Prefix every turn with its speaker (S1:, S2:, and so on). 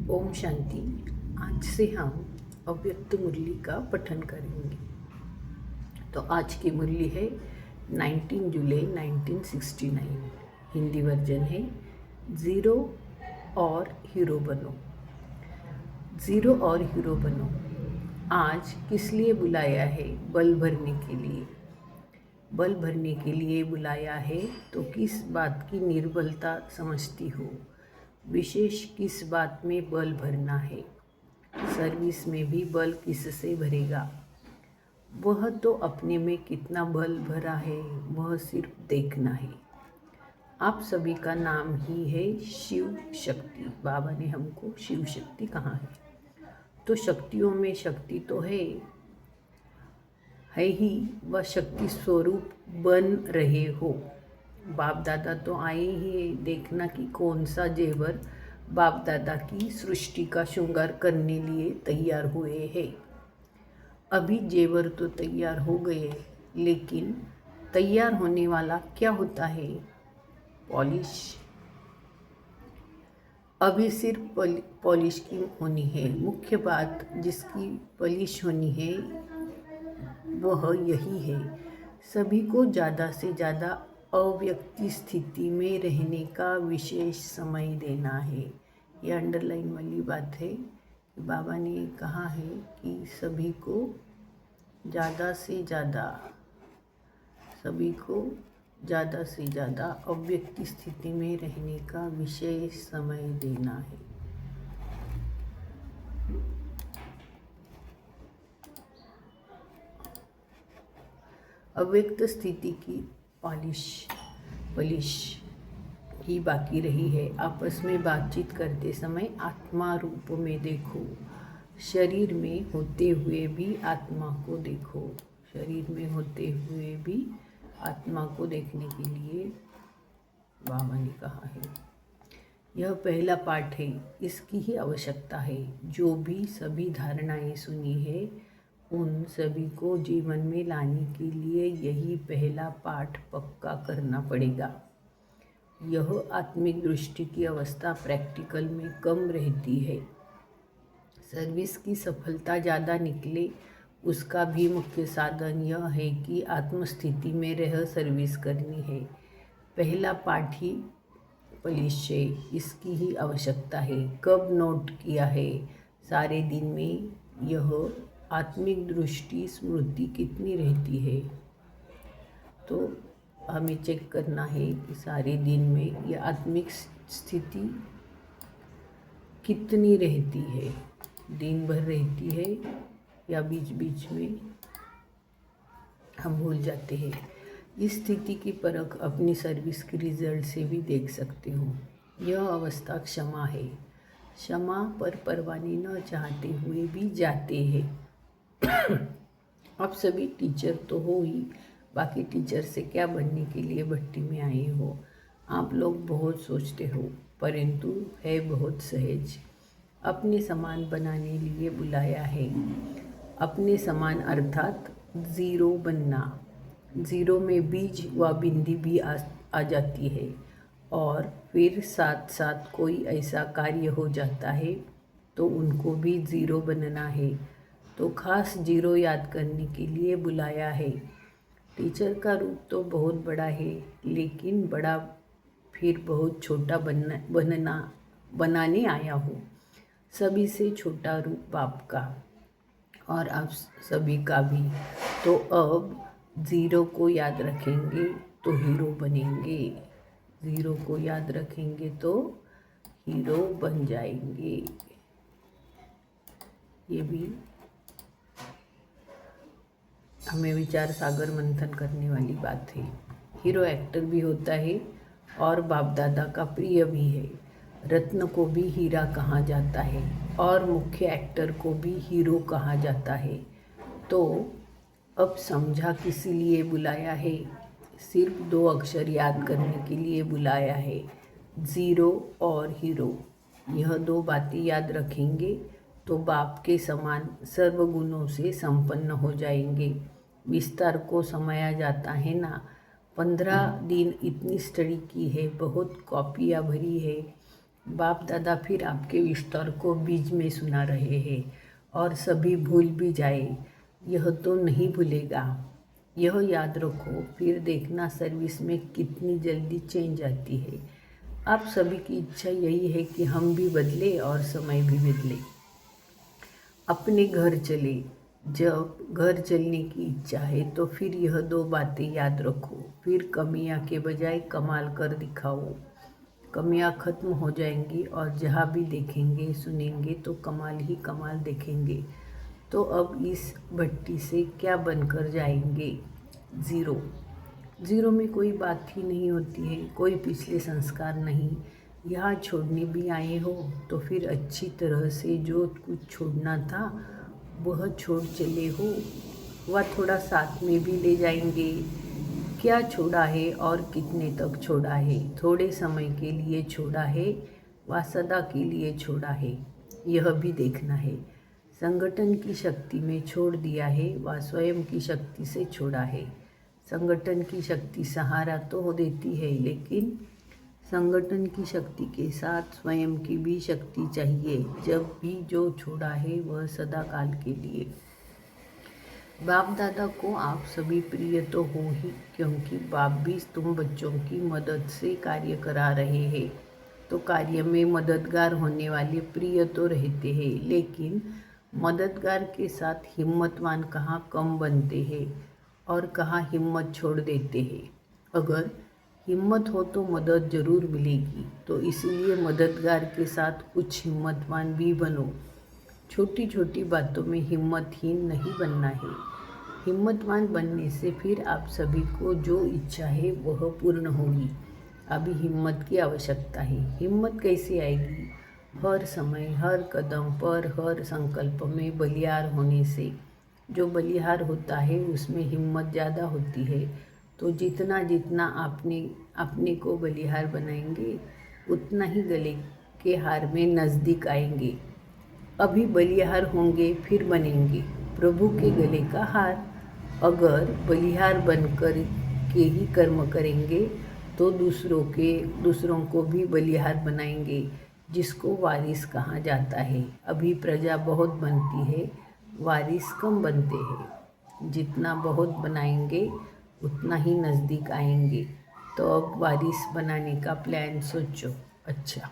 S1: ओम शांति। आज से हम अव्यक्त मुरली का पठन करेंगे। तो आज की मुरली है 19 जुलाई 1969। हिंदी वर्जन है ज़ीरो और हीरो बनो। ज़ीरो और हीरो बनो। आज किस लिए बुलाया है? बल भरने के लिए। बल भरने के लिए बुलाया है तो किस बात की निर्बलता समझती हो? विशेष किस बात में बल भरना है? सर्विस में भी बल किससे भरेगा? वह तो अपने में कितना बल भरा है वह सिर्फ देखना है। आप सभी का नाम ही है शिव शक्ति। बाबा ने हमको शिव शक्ति कहा है, तो शक्तियों में शक्ति तो है ही। वह शक्ति स्वरूप बन रहे हो। बाप दादा तो आए ही, देखना कि कौन सा जेवर बाप दादा की सृष्टि का श्रृंगार करने लिए तैयार हुए हैं। अभी जेवर तो तैयार हो गए, लेकिन तैयार होने वाला क्या होता है? पॉलिश। अभी सिर्फ पॉलिश की होनी है। मुख्य बात जिसकी पॉलिश होनी है वह यही है, सभी को ज़्यादा से ज़्यादा अव्यक्ति स्थिति में रहने का विशेष समय देना है। ये अंडरलाइन वाली बात है कि बाबा ने कहा है कि सभी को ज़्यादा से ज़्यादा अव्यक्ति स्थिति में रहने का विशेष समय देना है। अव्यक्त स्थिति की पॉलिश ही बाकी रही है। आपस में बातचीत करते समय आत्मा रूप में देखो। शरीर में होते हुए भी आत्मा को देखो। शरीर में होते हुए भी आत्मा को देखने के लिए बाबा ने कहा है। यह पहला पाठ है, इसकी ही आवश्यकता है। जो भी सभी धारणाएं सुनी है उन सभी को जीवन में लाने के लिए यही पहला पाठ पक्का करना पड़ेगा। यह आत्मिक दृष्टि की अवस्था प्रैक्टिकल में कम रहती है। सर्विस की सफलता ज़्यादा निकले उसका भी मुख्य साधन यह है कि आत्मस्थिति में रह सर्विस करनी है। पहला पाठ ही पॉलिश है, इसकी ही आवश्यकता है। कब नोट किया है? सारे दिन में यह आत्मिक दृष्टि स्मृति कितनी रहती है? तो हमें चेक करना है कि सारे दिन में यह आत्मिक स्थिति कितनी रहती है। दिन भर रहती है या बीच बीच में हम भूल जाते हैं। इस स्थिति की परख अपनी सर्विस के रिजल्ट से भी देख सकते हो। यह अवस्था क्षमा है। क्षमा पर परवाने न चाहते हुए भी जाते हैं। आप सभी टीचर तो हो ही, बाकी टीचर से क्या बनने के लिए भट्टी में आए हो? आप लोग बहुत सोचते हो, परंतु है बहुत सहज। अपने समान बनाने लिए बुलाया है। अपने समान अर्थात ज़ीरो बनना। ज़ीरो में बीज व बिंदी भी आ जाती है, और फिर साथ साथ कोई ऐसा कार्य हो जाता है तो उनको भी ज़ीरो बनना है। तो खास ज़ीरो याद करने के लिए बुलाया है। टीचर का रूप तो बहुत बड़ा है, लेकिन बड़ा फिर बहुत छोटा बनाने आया हूँ। सभी से छोटा रूप बाप का और आप सभी का भी। तो अब ज़ीरो को याद रखेंगे तो हीरो बनेंगे। ज़ीरो को याद रखेंगे तो हीरो बन जाएंगे। ये भी हमें विचार सागर मंथन करने वाली बात है। हीरो एक्टर भी होता है और बाप दादा का प्रिय भी है। रत्न को भी हीरा कहा जाता है और मुख्य एक्टर को भी हीरो कहा जाता है। तो अब समझा किस लिए बुलाया है? सिर्फ 2 अक्षर याद करने के लिए बुलाया है, ज़ीरो और हीरो। यह 2 बातें याद रखेंगे तो बाप के समान सर्वगुणों से संपन्न हो जाएंगे। विस्तार को समाया जाता है ना। 15 दिन इतनी स्टडी की है, बहुत कॉपियाँ भरी है, बाप दादा फिर आपके विस्तार को बीच में सुना रहे हैं और सभी भूल भी जाए, यह तो नहीं भूलेगा। यह याद रखो, फिर देखना सर्विस में कितनी जल्दी चेंज आती है। आप सभी की इच्छा यही है कि हम भी बदले और समय भी बदले। अपने घर चले। जब घर चलने की इच्छा है तो फिर यह दो बातें याद रखो, फिर कमियां के बजाय कमाल कर दिखाओ। कमियां खत्म हो जाएंगी और जहाँ भी देखेंगे सुनेंगे तो कमाल ही कमाल देखेंगे। तो अब इस भट्टी से क्या बनकर जाएंगे? ज़ीरो। ज़ीरो में कोई बात ही नहीं होती है, कोई पिछले संस्कार नहीं। यहाँ छोड़ने भी आए हो तो फिर अच्छी तरह से जो कुछ छोड़ना था वह छोड़ चले हो। वह थोड़ा साथ में भी ले जाएंगे। क्या छोड़ा है और कितने तक छोड़ा है? थोड़े समय के लिए छोड़ा है व सदा के लिए छोड़ा है, यह भी देखना है। संगठन की शक्ति में छोड़ दिया है व स्वयं की शक्ति से छोड़ा है। संगठन की शक्ति सहारा तो हो देती है, लेकिन संगठन की शक्ति के साथ स्वयं की भी शक्ति चाहिए। जब भी जो छोड़ा है वह सदा काल के लिए। बाप दादा को आप सभी प्रिय तो हो ही, क्योंकि बाप भी तुम बच्चों की मदद से कार्य करा रहे हैं, तो कार्य में मददगार होने वाले प्रिय तो रहते हैं, लेकिन मददगार के साथ हिम्मतवान कहाँ कम बनते हैं और कहाँ हिम्मत छोड़ देते हैं। अगर हिम्मत हो तो मदद जरूर मिलेगी, तो इसलिए मददगार के साथ कुछ हिम्मतवान भी बनो। छोटी छोटी बातों में हिम्मतहीन नहीं बनना है। हिम्मतवान बनने से फिर आप सभी को जो इच्छा है वह पूर्ण होगी। अभी हिम्मत की आवश्यकता है। हिम्मत कैसे आएगी? हर समय, हर कदम पर, हर संकल्प में बलिहार होने से। जो बलिहार होता है उसमें हिम्मत ज़्यादा होती है। तो जितना जितना अपने को बलिहार बनाएंगे उतना ही गले के हार में नज़दीक आएंगे। अभी बलिहार होंगे फिर बनेंगे प्रभु के गले का हार। अगर बलिहार बनकर के ही कर्म करेंगे तो दूसरों को भी बलिहार बनाएंगे, जिसको वारिस कहा जाता है। अभी प्रजा बहुत बनती है, वारिस कम बनते हैं। जितना बहुत बनाएंगे उतना ही नज़दीक आएंगे। तो अब वारिस बनाने का प्लान सोचो। अच्छा।